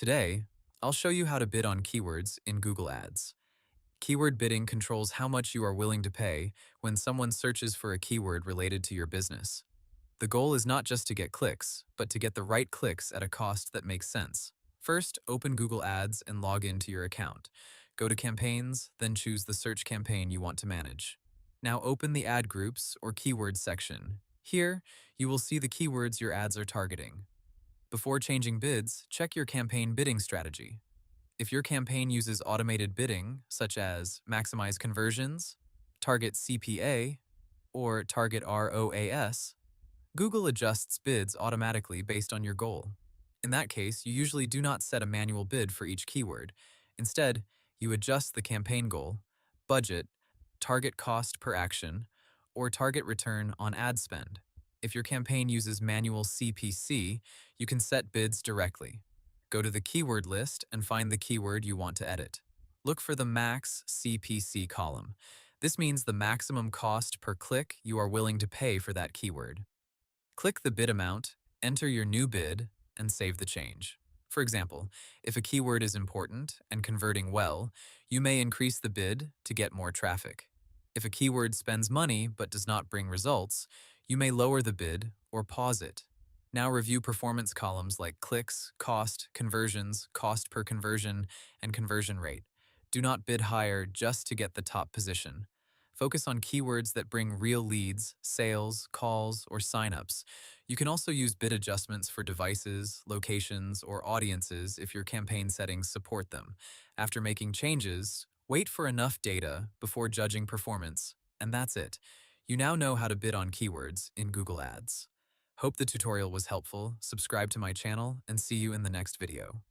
Today, I'll show you how to bid on keywords in Google Ads. Keyword bidding controls how much you are willing to pay when someone searches for a keyword related to your business. The goal is not just to get clicks, but to get the right clicks at a cost that makes sense. First, open Google Ads and log into your account. Go to Campaigns, then choose the search campaign you want to manage. Now open the Ad Groups or Keywords section. Here, you will see the keywords your ads are targeting. Before changing bids, check your campaign bidding strategy. If your campaign uses automated bidding, such as maximize conversions, target CPA, or target ROAS, Google adjusts bids automatically based on your goal. In that case, you usually do not set a manual bid for each keyword. Instead, you adjust the campaign goal, budget, target cost per action, or target return on ad spend. If your campaign uses manual CPC, you can set bids directly. Go to the keyword list and find the keyword you want to edit. Look for the Max CPC column. This means the maximum cost per click you are willing to pay for that keyword. Click the bid amount, enter your new bid, and save the change. For example, if a keyword is important and converting well, you may increase the bid to get more traffic. If a keyword spends money but does not bring results, you may lower the bid or pause it. Now review performance columns like clicks, cost, conversions, cost per conversion, and conversion rate. Do not bid higher just to get the top position. Focus on keywords that bring real leads, sales, calls, or signups. You can also use bid adjustments for devices, locations, or audiences if your campaign settings support them. After making changes, wait for enough data before judging performance, and that's it. You now know how to bid on keywords in Google Ads. Hope the tutorial was helpful. Subscribe to my channel and see you in the next video.